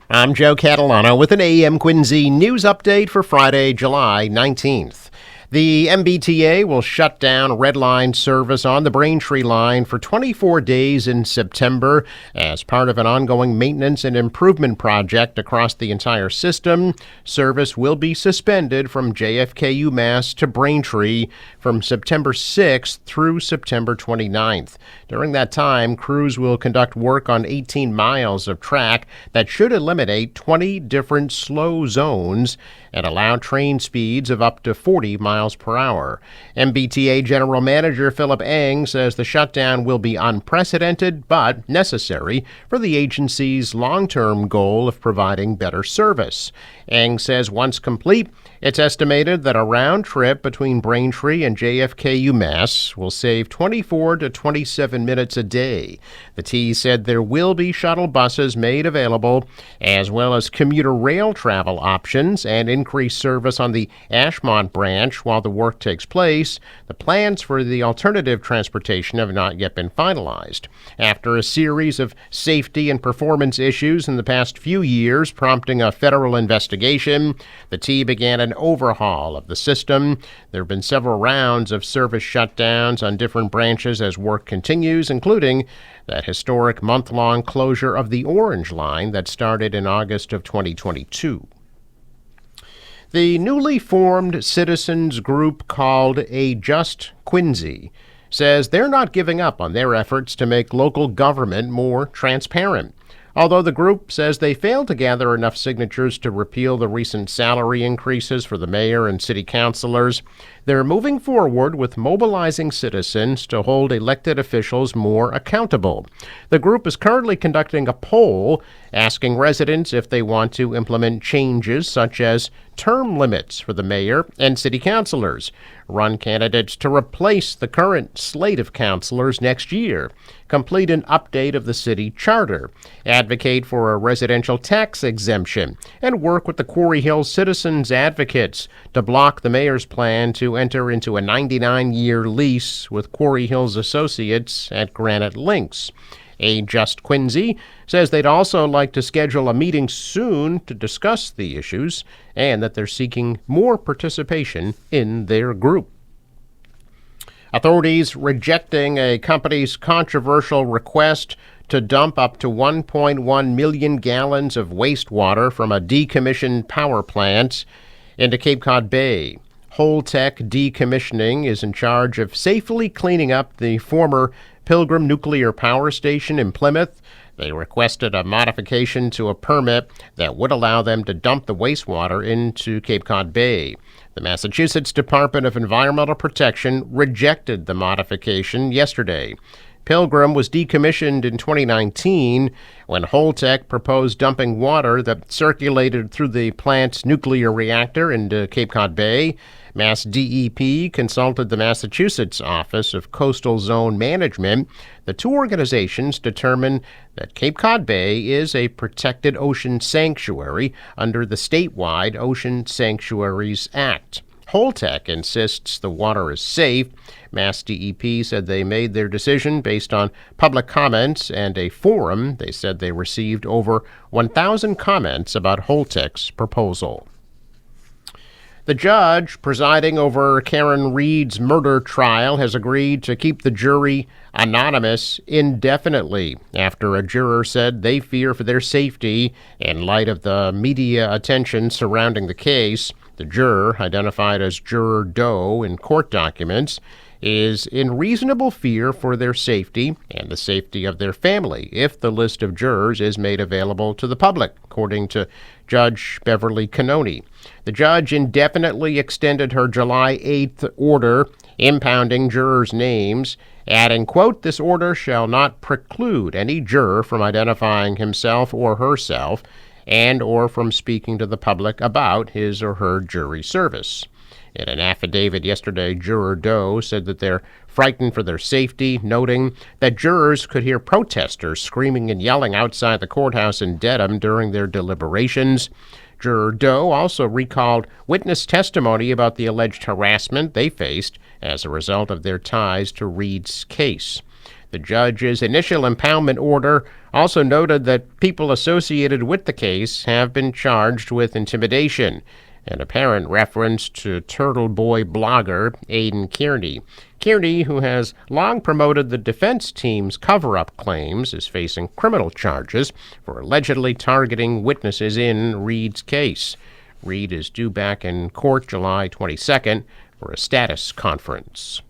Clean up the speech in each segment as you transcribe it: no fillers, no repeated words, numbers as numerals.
I'm Joe Catalano with an AM Quincy news update for Friday, July 19th. The MBTA will shut down Red Line service on the Braintree line for 24 days in September as part of an ongoing maintenance and improvement project across the entire system. Service will be suspended from JFK UMass to Braintree from September 6th through September 29th. During that time, crews will conduct work on 18 miles of track that should eliminate 20 different slow zones and allow train speeds of up to 40 miles per hour. MBTA General Manager Philip Eng says the shutdown will be unprecedented but necessary for the agency's long-term goal of providing better service. Eng says once complete, it's estimated that a round trip between Braintree and JFK UMass will save 24 to 27 minutes a day. The T said there will be shuttle buses made available, as well as commuter rail travel options and increased service on the Ashmont branch while the work takes place. The plans for the alternative transportation have not yet been finalized. After a series of safety and performance issues in the past few years prompting a federal investigation, the T began an overhaul of the system. There have been several rounds of service shutdowns on different branches as work continues, including that historic month-long closure of the Orange Line that started in August of 2022. The newly formed citizens group called A Just Quincy says they're not giving up on their efforts to make local government more transparent. Although the group says they failed to gather enough signatures to repeal the recent salary increases for the mayor and city councilors, they're moving forward with mobilizing citizens to hold elected officials more accountable. The group is currently conducting a poll asking residents if they want to implement changes such as term limits for the mayor and city councilors, run candidates to replace the current slate of councilors next year, complete an update of the city charter, advocate for a residential tax exemption, and work with the Quarry Hill Citizens Advocates to block the mayor's plan to enter into a 99-year lease with Quarry Hills Associates at Granite Links. A Just Quincy says they'd also like to schedule a meeting soon to discuss the issues and that they're seeking more participation in their group. Authorities rejecting a company's controversial request to dump up to 1.1 million gallons of wastewater from a decommissioned power plant into Cape Cod Bay. Holtec Decommissioning is in charge of safely cleaning up the former Pilgrim Nuclear Power Station in Plymouth. They requested a modification to a permit that would allow them to dump the wastewater into Cape Cod Bay. The Massachusetts Department of Environmental Protection rejected the modification yesterday. Pilgrim was decommissioned in 2019 when Holtec proposed dumping water that circulated through the plant's nuclear reactor into Cape Cod Bay. Mass DEP consulted the Massachusetts Office of Coastal Zone Management. The two organizations determined that Cape Cod Bay is a protected ocean sanctuary under the statewide Ocean Sanctuaries Act. Holtec insists the water is safe. Mass DEP said they made their decision based on public comments and a forum. They said they received over 1,000 comments about Holtec's proposal. The judge presiding over Karen Reed's murder trial has agreed to keep the jury anonymous indefinitely after a juror said they fear for their safety in light of the media attention surrounding the case. The juror, identified as Juror Doe in court documents, is in reasonable fear for their safety and the safety of their family if the list of jurors is made available to the public, according to Judge Beverly Cannoni. The judge indefinitely extended her July 8th order impounding jurors' names, adding, quote, "This order shall not preclude any juror from identifying himself or herself and or from speaking to the public about his or her jury service." In an affidavit yesterday, Juror Doe said that they're frightened for their safety, noting that jurors could hear protesters screaming and yelling outside the courthouse in Dedham during their deliberations. Juror Doe also recalled witness testimony about the alleged harassment they faced as a result of their ties to Reed's case. The judge's initial impoundment order also noted that people associated with the case have been charged with intimidation, an apparent reference to Turtle Boy blogger Aidan Kearney. Kearney, who has long promoted the defense team's cover-up claims, is facing criminal charges for allegedly targeting witnesses in Reed's case. Reed is due back in court July 22nd for a status conference.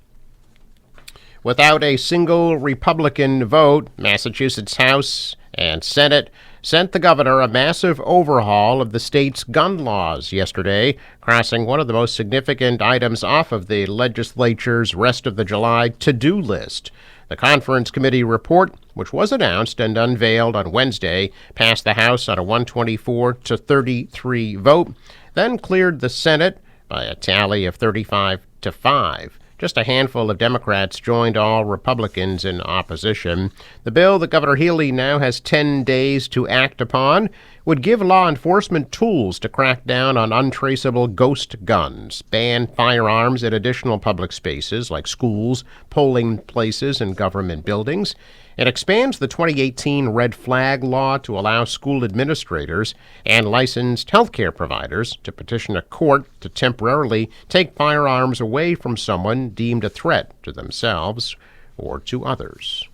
Without a single Republican vote, Massachusetts House and Senate sent the governor a massive overhaul of the state's gun laws yesterday, crossing one of the most significant items off of the legislature's rest of the July to-do list. The conference committee report, which was announced and unveiled on Wednesday, passed the House on a 124-33 vote, then cleared the Senate by a tally of 35-5. Just a handful of Democrats joined all Republicans in opposition. The bill that Governor Healey now has 10 days to act upon would give law enforcement tools to crack down on untraceable ghost guns, ban firearms in additional public spaces like schools, polling places, and government buildings. It expands the 2018 red flag law to allow school administrators and licensed healthcare providers to petition a court to temporarily take firearms away from someone deemed a threat to themselves or to others.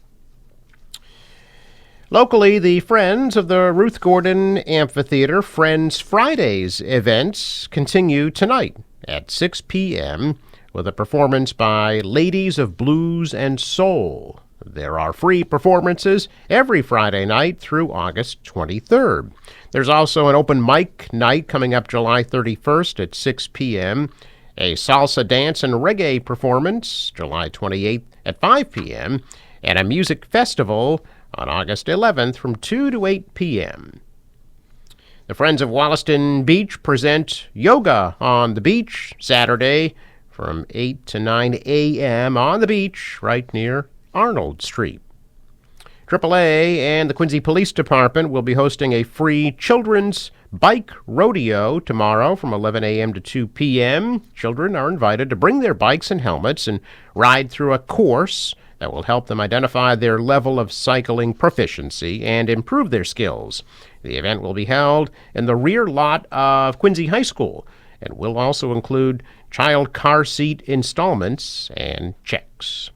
Locally, the Friends of the Ruth Gordon Amphitheater Friends Fridays events continue tonight at 6 p.m. with a performance by Ladies of Blues and Soul. There are free performances every Friday night through August 23rd. There's also an open mic night coming up July 31st at 6 p.m., a salsa dance and reggae performance July 28th at 5 p.m., and a music festival on August 11th from 2 to 8 p.m. The Friends of Wollaston Beach present Yoga on the Beach Saturday from 8 to 9 a.m. on the beach right near Arnold Street. AAA and the Quincy Police Department will be hosting a free children's bike rodeo tomorrow from 11 a.m. to 2 p.m. Children are invited to bring their bikes and helmets and ride through a course that will help them identify their level of cycling proficiency and improve their skills. The event will be held in the rear lot of Quincy High School and will also include child car seat installments and checks.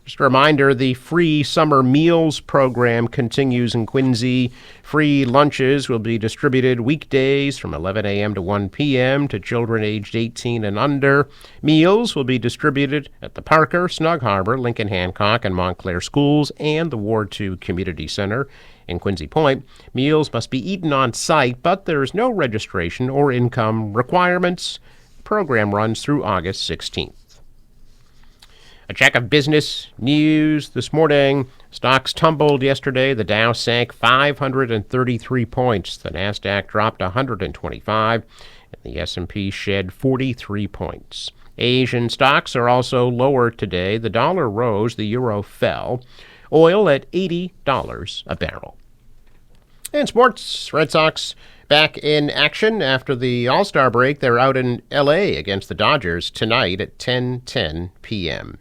Just a reminder, the free summer meals program continues in Quincy. Free lunches will be distributed weekdays from 11 a.m. to 1 p.m. to children aged 18 and under. Meals will be distributed at the Parker, Snug Harbor, Lincoln Hancock, and Montclair schools and the Ward 2 Community Center in Quincy Point. Meals must be eaten on site, but there is no registration or income requirements. The program runs through August 16th. A check of business news this morning. Stocks tumbled yesterday. The Dow sank 533 points. The Nasdaq dropped 125, and the S&P shed 43 points. Asian stocks are also lower today. The dollar rose, the euro fell. Oil at $80 a barrel. And sports, Red Sox back in action after the All-Star break. They're out in L.A. against the Dodgers tonight at 10:10 p.m.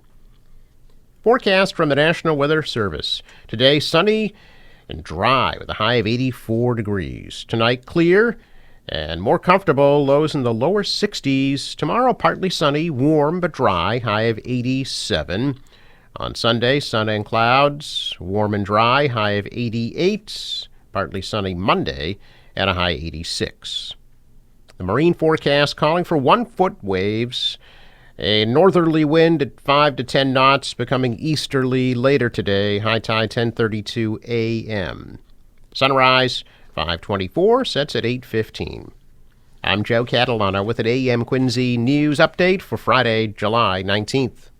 Forecast from the National Weather Service. Today, sunny and dry with a high of 84 degrees. Tonight, clear and more comfortable, lows in the lower 60s. Tomorrow, partly sunny, warm but dry, high of 87. On Sunday, sun and clouds, warm and dry, high of 88. Partly sunny Monday at a high 86. The marine forecast calling for 1-foot waves. A northerly wind at 5 to 10 knots, becoming easterly later today. High tide 10:32 a.m. Sunrise 5:24, sets at 8:15. I'm Joe Catalano with an AM Quincy news update for Friday, July 19th.